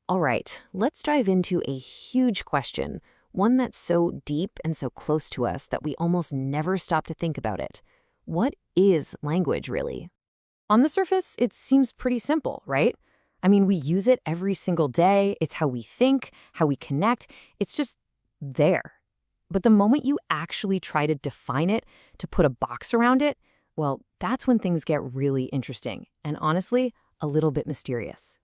All right, let's dive into a huge question, one that's so deep and so close to us that we almost never stop to think about it. What is language, really? On the surface, it seems pretty simple, right? I mean, we use it every single day. It's how we think, how we connect. It's just there. But the moment you actually try to define it, to put a box around it, well, that's when things get really interesting and honestly, a little bit mysterious.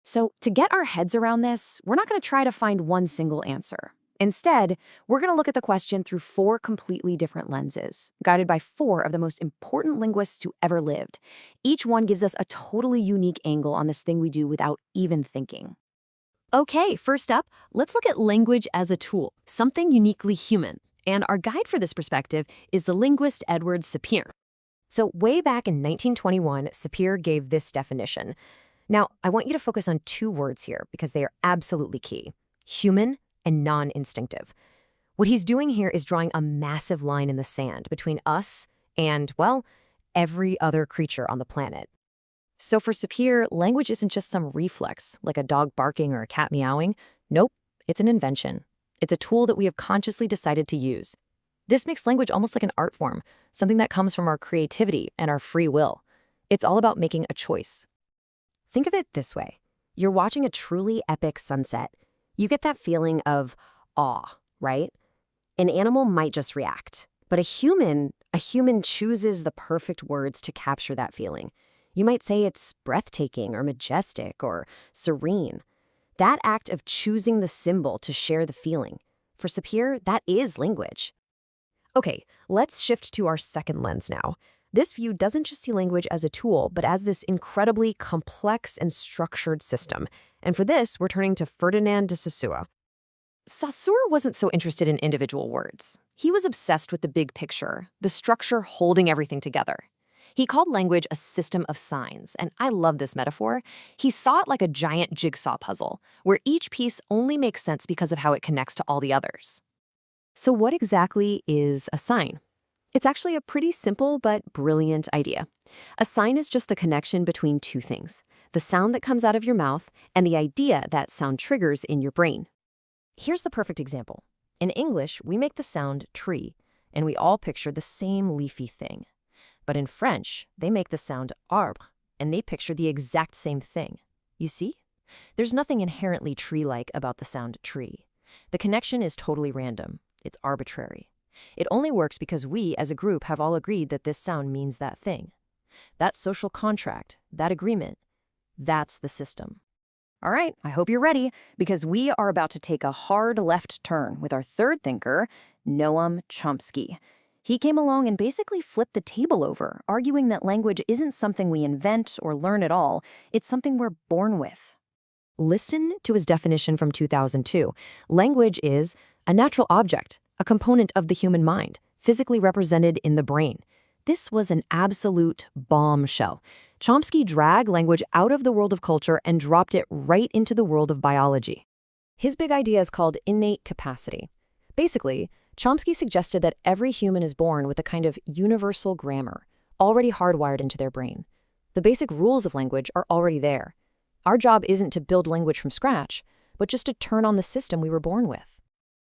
So to get our heads around this, we're not going to try to find one single answer. Instead, we're going to look at the question through four completely different lenses, guided by four of the most important linguists who ever lived. Each one gives us a totally unique angle on this thing we do without even thinking. Okay, first up, let's look at language as a tool, something uniquely human. And our guide for this perspective is the linguist Edward Sapir. So way back in 1921, Sapir gave this definition. Now, I want you to focus on two words here because they are absolutely key: human and non-instinctive. What he's doing here is drawing a massive line in the sand between us and, well, every other creature on the planet. So for Sapir, language isn't just some reflex, like a dog barking or a cat meowing. Nope, it's an invention. It's a tool that we have consciously decided to use. This makes language almost like an art form, something that comes from our creativity and our free will. It's all about making a choice. Think of it this way. You're watching a truly epic sunset. You get that feeling of awe, right? An animal might just react, but a human chooses the perfect words to capture that feeling. You might say it's breathtaking or majestic or serene. That act of choosing the symbol to share the feeling. For Sapir, that is language. Okay, let's shift to our second lens now. This view doesn't just see language as a tool, but as this incredibly complex and structured system. And for this, we're turning to Ferdinand de Saussure. Saussure wasn't so interested in individual words. He was obsessed with the big picture, the structure holding everything together. He called language a system of signs, and I love this metaphor. He saw it like a giant jigsaw puzzle, where each piece only makes sense because of how it connects to all the others. So what exactly is a sign? It's actually a pretty simple but brilliant idea. A sign is just the connection between two things: the sound that comes out of your mouth and the idea that sound triggers in your brain. Here's the perfect example. In English, we make the sound tree, and we all picture the same leafy thing. But in French, they make the sound arbre, and they picture the exact same thing. You see? There's nothing inherently tree-like about the sound tree. The connection is totally random. It's arbitrary. It only works because we, as a group, have all agreed that this sound means that thing. That social contract, that agreement, that's the system. All right, I hope you're ready, because we are about to take a hard left turn with our third thinker, Noam Chomsky. He came along and basically flipped the table over, arguing that language isn't something we invent or learn at all. It's something we're born with. Listen to his definition from 2002. Language is a natural object, a component of the human mind, physically represented in the brain. This was an absolute bombshell. Chomsky dragged language out of the world of culture and dropped it right into the world of biology. His big idea is called innate capacity. Basically, Chomsky suggested that every human is born with a kind of universal grammar, already hardwired into their brain. The basic rules of language are already there. Our job isn't to build language from scratch, but just to turn on the system we were born with.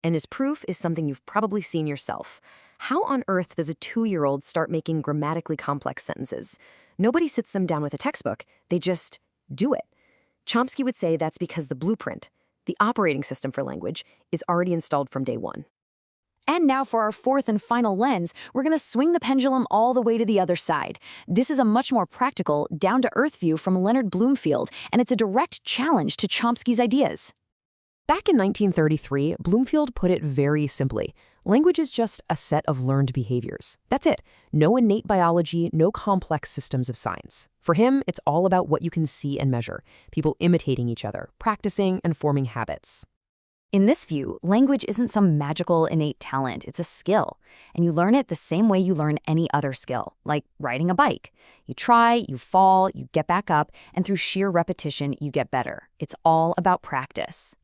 And his proof is something you've probably seen yourself. How on earth does a 2-year-old start making grammatically complex sentences? Nobody sits them down with a textbook. They just do it. Chomsky would say that's because the blueprint, the operating system for language, is already installed from day one. And now for our fourth and final lens, we're going to swing the pendulum all the way to the other side. This is a much more practical, down-to-earth view from Leonard Bloomfield, and it's a direct challenge to Chomsky's ideas. Back in 1933, Bloomfield put it very simply. Language is just a set of learned behaviors. That's it. No innate biology, no complex systems of science. For him, it's all about what you can see and measure, people imitating each other, practicing and forming habits. In this view, language isn't some magical innate talent, it's a skill. And you learn it the same way you learn any other skill, like riding a bike. You try, you fall, you get back up, and through sheer repetition, you get better. It's all about practice.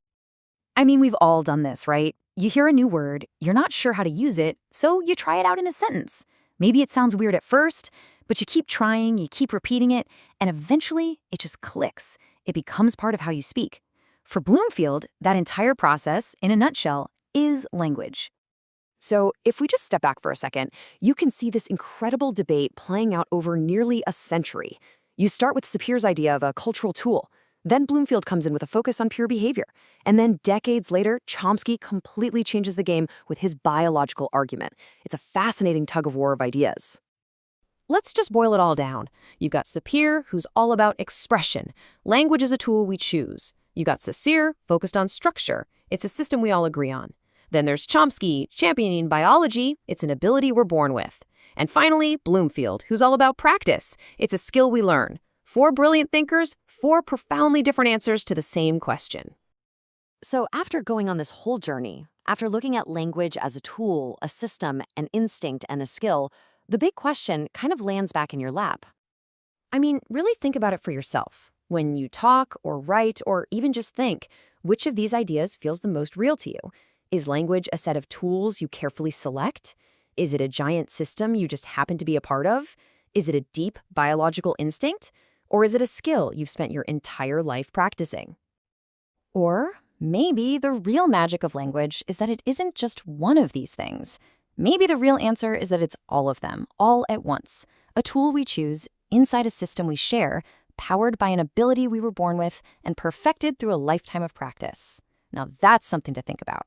I mean, we've all done this, right? You hear a new word, you're not sure how to use it, so you try it out in a sentence. Maybe it sounds weird at first, but you keep trying, you keep repeating it, and eventually it just clicks. It becomes part of how you speak. For Bloomfield, that entire process, in a nutshell, is language. So, if we just step back for a second, you can see this incredible debate playing out over nearly a century. You start with Sapir's idea of a cultural tool. Then Bloomfield comes in with a focus on pure behavior. And then decades later, Chomsky completely changes the game with his biological argument. It's a fascinating tug of war of ideas. Let's just boil it all down. You've got Sapir, who's all about expression. Language is a tool we choose. You got Saussure, focused on structure. It's a system we all agree on. Then there's Chomsky, championing biology. It's an ability we're born with. And finally, Bloomfield, who's all about practice. It's a skill we learn. 4 brilliant thinkers, 4 profoundly different answers to the same question. So after going on this whole journey, after looking at language as a tool, a system, an instinct, and a skill, the big question kind of lands back in your lap. I mean, really think about it for yourself. When you talk or write or even just think, which of these ideas feels the most real to you? Is language a set of tools you carefully select? Is it a giant system you just happen to be a part of? Is it a deep biological instinct? Or is it a skill you've spent your entire life practicing? Or maybe the real magic of language is that it isn't just one of these things. Maybe the real answer is that it's all of them, all at once. A tool we choose inside a system we share, powered by an ability we were born with and perfected through a lifetime of practice. Now that's something to think about.